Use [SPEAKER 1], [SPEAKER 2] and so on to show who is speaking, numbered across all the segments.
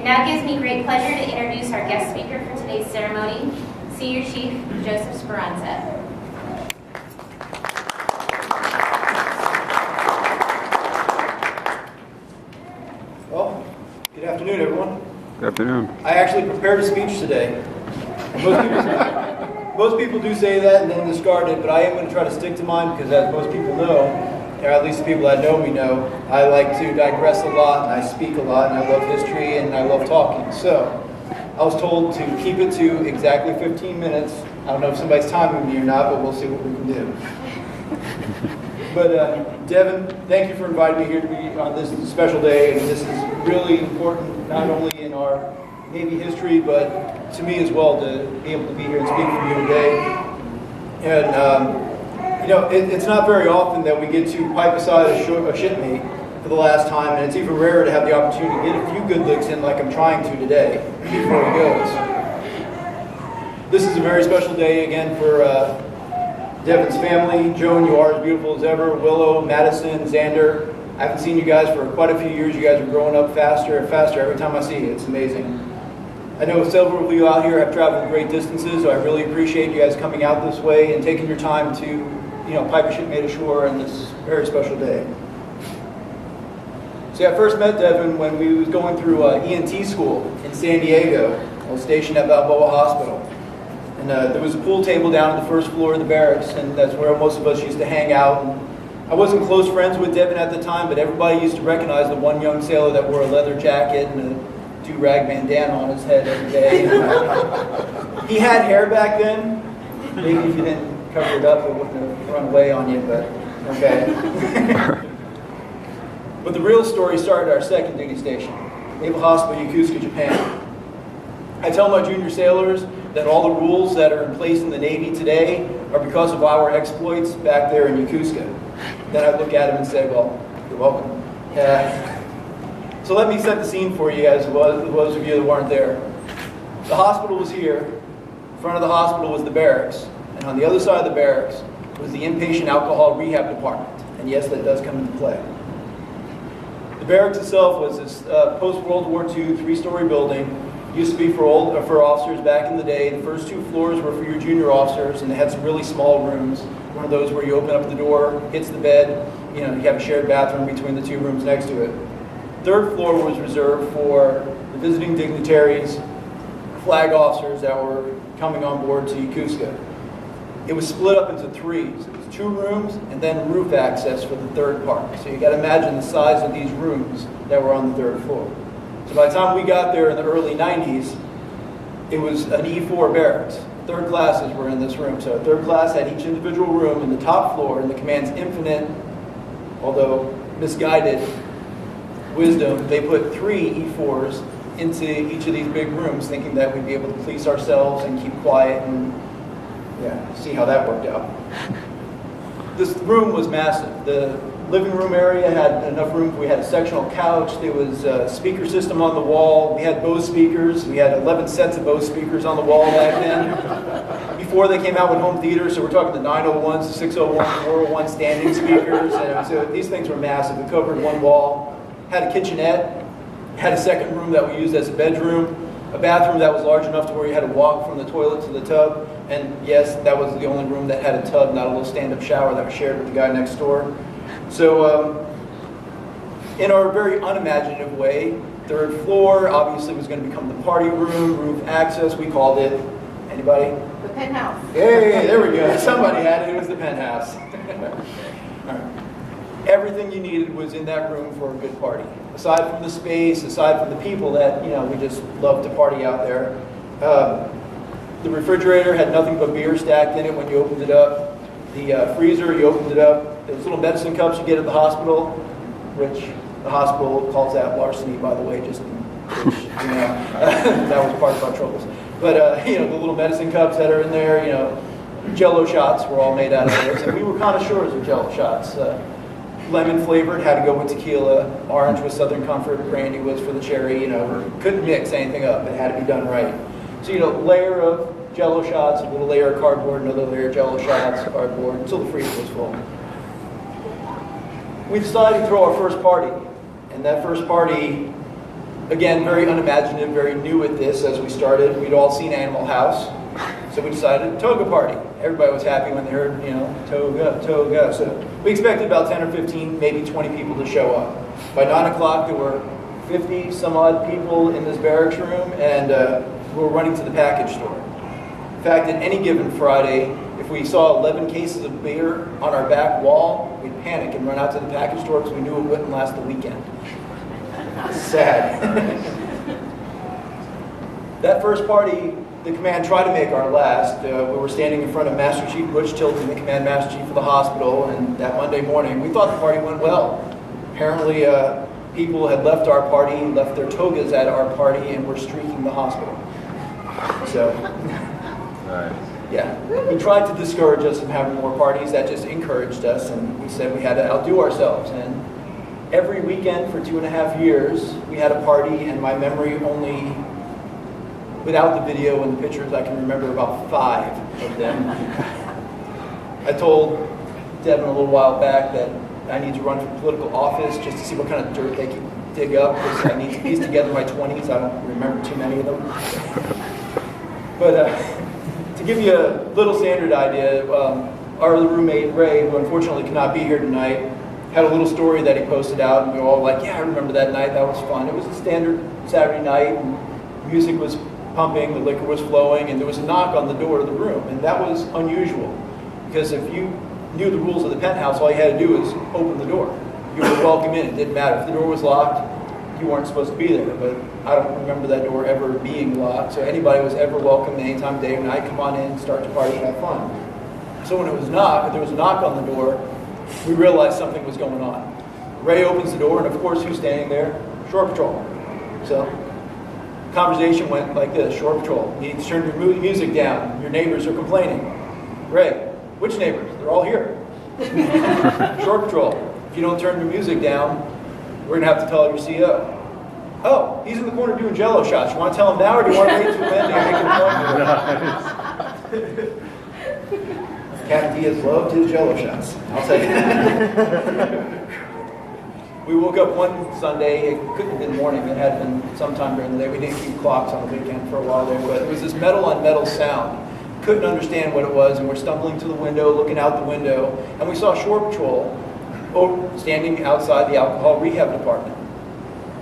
[SPEAKER 1] It now gives me great pleasure to introduce our guest speaker for today's ceremony, Senior Chief Joseph Speranza.
[SPEAKER 2] Well, good afternoon, everyone.
[SPEAKER 3] Good afternoon.
[SPEAKER 2] I actually prepared a speech today. Most people do say that and then discard it, but I am going to try to stick to mine because, as most people know, or at least the people that know me know, I like to digress a lot, and I speak a lot, and I love history, and I love talking. So, I was told to keep it to exactly 15 minutes. I don't know if somebody's timing me or not, but we'll see what we can do. But Devin, thank you for inviting me here to be on this special day, and this is really important, not only in our Navy history, but to me as well, to be able to be here and speak for you today. And you know, it's not very often that we get to pipe aside a shipmate for the last time, and it's even rarer to have the opportunity to get a few good licks in like I'm trying to today before he goes. This is a very special day again for Devin's family. Joan, you are as beautiful as ever. Willow, Madison, Xander. I haven't seen you guys for quite a few years. You guys are growing up faster and faster every time I see you. It's amazing. I know several of you out here have traveled great distances, so I really appreciate you guys coming out this way and taking your time to, you know, pipe a shipmate ashore on this very special day. See, I first met Devin when we was going through ENT school in San Diego. I was stationed at Balboa Hospital. And there was a pool table down on the first floor of the barracks, and that's where most of us used to hang out. And I wasn't close friends with Devin at the time, but everybody used to recognize the one young sailor that wore a leather jacket and a do-rag bandana on his head every day. He had hair back then. Maybe if you didn't cover it up, it wouldn't have run away on you, but okay. But the real story started at our second duty station, Naval Hospital, Yokosuka, Japan. I tell my junior sailors that all the rules that are in place in the Navy today are because of our exploits back there in Yokosuka. Then I look at them and say, well, you're welcome. So let me set the scene for you guys, those of you that weren't there. The hospital was here. In front of the hospital was the barracks. And on the other side of the barracks was the inpatient alcohol rehab department. And yes, that does come into play. The barracks itself was this post-World War II, three-story building. It used to be for officers back in the day. The first two floors were for your junior officers, and they had some really small rooms. One of those where you open up the door, hits the bed, you know, you have a shared bathroom between the two rooms next to it. Third floor was reserved for the visiting dignitaries, flag officers that were coming on board to Yokosuka. It was split up into threes. It was two rooms and then roof access for the third part. So you got to imagine the size of these rooms that were on the third floor. So by the time we got there in the early 90s, it was an E4 barracks. Third classes were in this room. So third class had each individual room in the top floor, and the command's infinite, although misguided, wisdom, they put 3 E4s into each of these big rooms, thinking that we'd be able to police ourselves and keep quiet and see how that worked out. This room was massive. The living room area had enough room. We had a sectional couch. There was a speaker system on the wall. We had Bose speakers. We had 11 sets of Bose speakers on the wall back then. Before they came out with home theater, so we're talking the 901s, the 601, 401 standing speakers. And so these things were massive. We covered one wall. Had a kitchenette, had a second room that we used as a bedroom, a bathroom that was large enough to where you had to walk from the toilet to the tub, and yes, that was the only room that had a tub, not a little stand-up shower that was shared with the guy next door. So in our very unimaginative way, third floor obviously was going to become the party room, roof access, we called it. Anybody?
[SPEAKER 1] The penthouse.
[SPEAKER 2] Hey, there we go. Somebody had it. It was the penthouse. All right. Everything you needed was in that room for a good party. Aside from the space, aside from the people that, you know, we just love to party out there. The refrigerator had nothing but beer stacked in it when you opened it up. The freezer, you opened it up. Those little medicine cups you get at the hospital, which the hospital calls that larceny, by the way, just which, you know, that was part of our troubles. But, you know, the little medicine cups that are in there, you know, Jell-O shots were all made out of those. And we were connoisseurs of Jell-O shots. Lemon flavored had to go with tequila, orange was Southern Comfort, brandy was for the cherry, you know, couldn't mix anything up, it had to be done right. So, you know, layer of Jell-O shots, a little layer of cardboard, another layer of Jell-O shots, cardboard, until the freezer was full. We decided to throw our first party, and that first party Again, very unimaginative, very new at this as we started. We'd all seen Animal House, so we decided toga party. Everybody was happy when they heard, toga, toga. So we expected about 10 or 15, maybe 20 people to show up. By 9 o'clock, there were 50 some odd people in this barracks room, and we were running to the package store. In fact, at any given Friday, if we saw 11 cases of beer on our back wall, we'd panic and run out to the package store because we knew it wouldn't last the weekend. Sad. That first party, the command tried to make our last. We were standing in front of Master Chief Butch Tilton, the command master chief of the hospital, and that Monday morning, we thought the party went well. Apparently, people had left our party, left their togas at our party, and were streaking the hospital. So, yeah, he tried to discourage us from having more parties. That just encouraged us, and we said we had to outdo ourselves. And every weekend for 2.5 years, we had a party, and my memory only, without the video and the pictures, I can remember about 5 of them. I told Devin a little while back that I need to run for political office just to see what kind of dirt they can dig up, because I need to piece together my 20s. I don't remember too many of them. But to give you a little standard idea, our other roommate, Ray, who unfortunately cannot be here tonight, had a little story that he posted out, and we were all like, yeah, I remember that night, that was fun. It was a standard Saturday night, and music was pumping, the liquor was flowing, and there was a knock on the door of the room, and that was unusual, because if you knew the rules of the penthouse, all you had to do was open the door. You were welcome in, it didn't matter. If the door was locked, you weren't supposed to be there, but I don't remember that door ever being locked, so anybody was ever welcome any time, day or night, come on in, start the party, have fun. So when there was a knock on the door, we realized something was going on. Ray opens the door, and of course, who's standing there? Shore Patrol. So, conversation went like this: Shore Patrol, you need to turn your music down. Your neighbors are complaining. Ray, which neighbors? They're all here. Shore Patrol, if you don't turn your music down, we're gonna have to tell your CO. Oh, he's in the corner doing Jello shots. You want to tell him now, or do you want to wait till Wednesday and make an appointment? Captain Diaz loved his Jello shots. I'll tell you. We woke up one Sunday. It couldn't have been morning. It had been sometime during the day. We didn't keep clocks on the weekend for a while there, but it was this metal on metal sound. Couldn't understand what it was, and we're stumbling to the window, looking out the window, and we saw Shore Patrol standing outside the alcohol rehab department.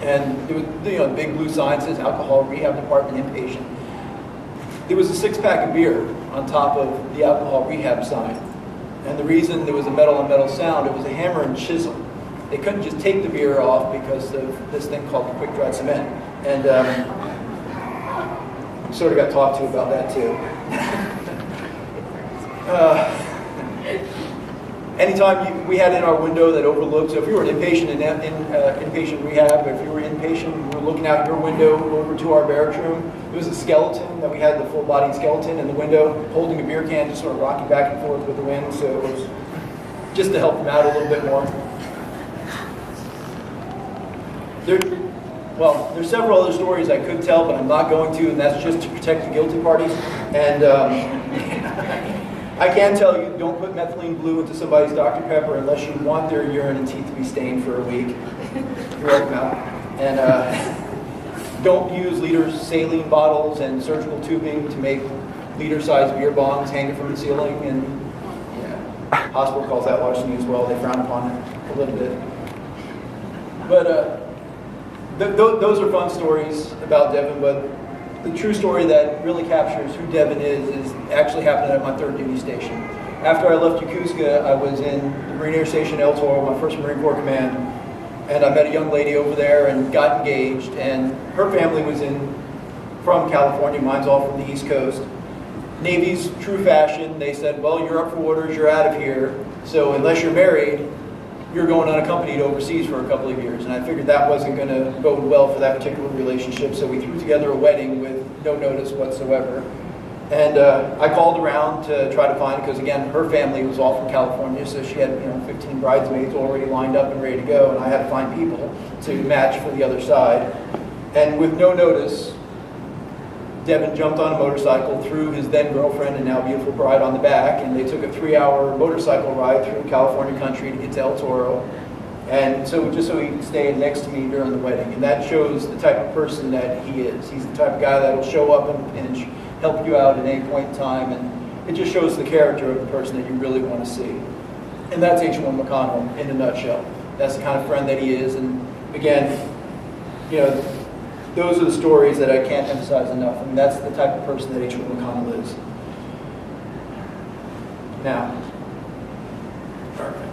[SPEAKER 2] And there was, the big blue sign says alcohol rehab department inpatient. There was a 6-pack of beer on top of the alcohol rehab sign. And the reason there was a metal on metal sound, it was a hammer and chisel. They couldn't just take the beer off because of this thing called the quick dry cement. And sort of got talked to about that too. Anytime we had in our window that overlooked, so if you were an inpatient in inpatient rehab, if you were inpatient, we were looking out your window over to our barracks room. There was a skeleton that we had, the full-bodied skeleton in the window, holding a beer can, just sort of rocking back and forth with the wind. So it was just to help them out a little bit more. There's several other stories I could tell, but I'm not going to, and that's just to protect the guilty parties. And I can tell you, don't put methylene blue into somebody's Dr. Pepper unless you want their urine and teeth to be stained for a week. You're welcome out. And don't use liter saline bottles and surgical tubing to make liter-sized beer bongs hanging from the ceiling. And yeah, hospital calls that larceny as well. They frown upon it a little bit. But those are fun stories about Devin, but the true story that really captures who Devin is actually happened at my 3rd duty station. After I left Yokosuka, I was in the Marine Air Station El Toro, my 1st Marine Corps Command, and I met a young lady over there and got engaged, and her family was from California, mine's all from the East Coast. Navy's true fashion, they said, well, you're up for orders, you're out of here, so unless you're married, you're going unaccompanied overseas for a couple of years. And I figured that wasn't going to bode well for that particular relationship, so we threw together a wedding with no notice whatsoever. And I called around to try to find, because again, her family was all from California, so she had 15 bridesmaids already lined up and ready to go, and I had to find people to match for the other side. And with no notice, Devin jumped on a motorcycle, threw his then girlfriend and now beautiful bride on the back, and they took a 3-hour motorcycle ride through California country to get to El Toro. And so just so he can stay next to me during the wedding. And that shows the type of person that he is. He's the type of guy that will show up and help you out at any point in time. And it just shows the character of the person that you really want to see. And that's H1 McConnell in a nutshell. That's the kind of friend that he is. And again, those are the stories that I can't emphasize enough. I mean, that's the type of person that H1 McConnell is. Now, perfect.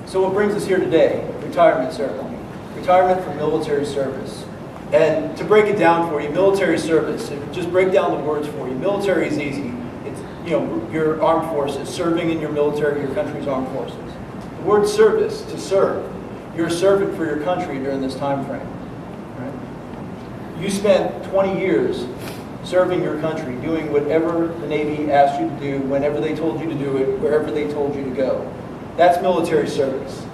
[SPEAKER 2] So what brings us here today? Retirement ceremony. Retirement from military service. And to break it down for you, military service, just break down the words for you. Military is easy. It's, your armed forces, serving in your military, your country's armed forces. The word service, to serve. You're a servant for your country during this time frame. Right? You spent 20 years serving your country, doing whatever the Navy asked you to do, whenever they told you to do it, wherever they told you to go. That's military service.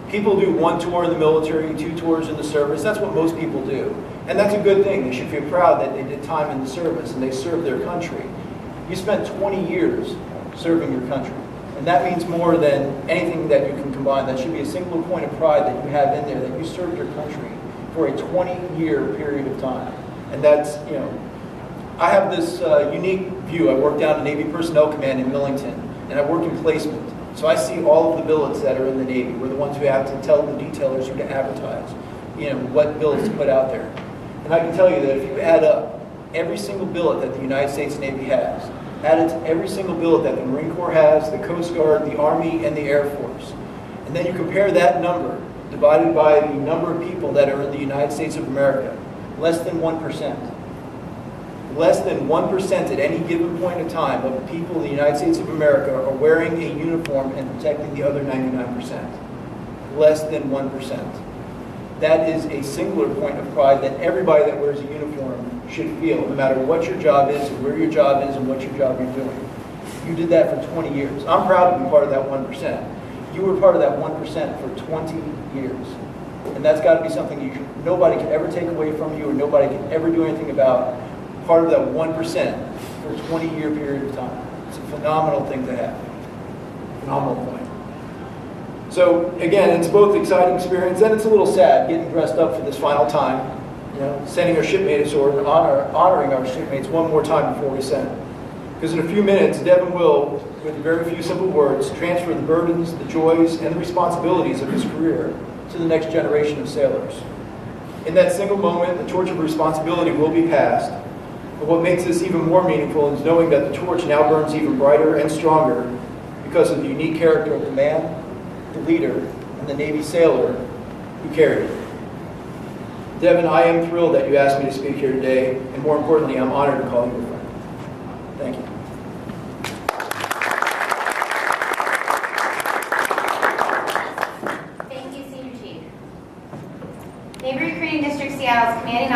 [SPEAKER 2] People do 1 tour in the military, 2 tours in the service. That's what most people do. And that's a good thing. They should feel proud that they did time in the service and they served their country. You spent 20 years serving your country. And that means more than anything that you can combine. That should be a singular point of pride that you have in there, that you served your country for a 20-year period of time. And that's, I have this unique view. I work down at Navy Personnel Command in Millington, and I work in placement. So I see all of the billets that are in the Navy. We're the ones who have to tell the detailers who to advertise, what billets to put out there. And I can tell you that if you add up every single billet that the United States Navy has, add it to every single billet that the Marine Corps has, the Coast Guard, the Army, and the Air Force, and then you compare that number divided by the number of people that are in the United States of America, less than 1%. Less than 1% at any given point in time of the people in the United States of America are wearing a uniform and protecting the other 99%. Less than 1%. That is a singular point of pride that everybody that wears a uniform should feel, no matter what your job is, or where your job is, and what your job you're doing. You did that for 20 years. I'm proud to be part of that 1%. You were part of that 1% for 20 years. And that's got to be something nobody can ever take away from you, or nobody can ever do anything about. Part of that 1% for a 20-year period of time. It's a phenomenal thing to have. Phenomenal point. So again, it's both an exciting experience and it's a little sad getting dressed up for this final time. Sending our shipmates or honoring our shipmates one more time before we send. Because in a few minutes, Devin will, with very few simple words, transfer the burdens, the joys, and the responsibilities of his career to the next generation of sailors. In that single moment, the torch of responsibility will be passed. But what makes this even more meaningful is knowing that the torch now burns even brighter and stronger because of the unique character of the man, the leader, and the Navy sailor who carried it. Devin, I am thrilled that you asked me to speak here today, and more importantly, I'm honored to call you a friend. Thank you.
[SPEAKER 1] Thank you, Senior Chief. Navy Recruiting District Seattle's commanding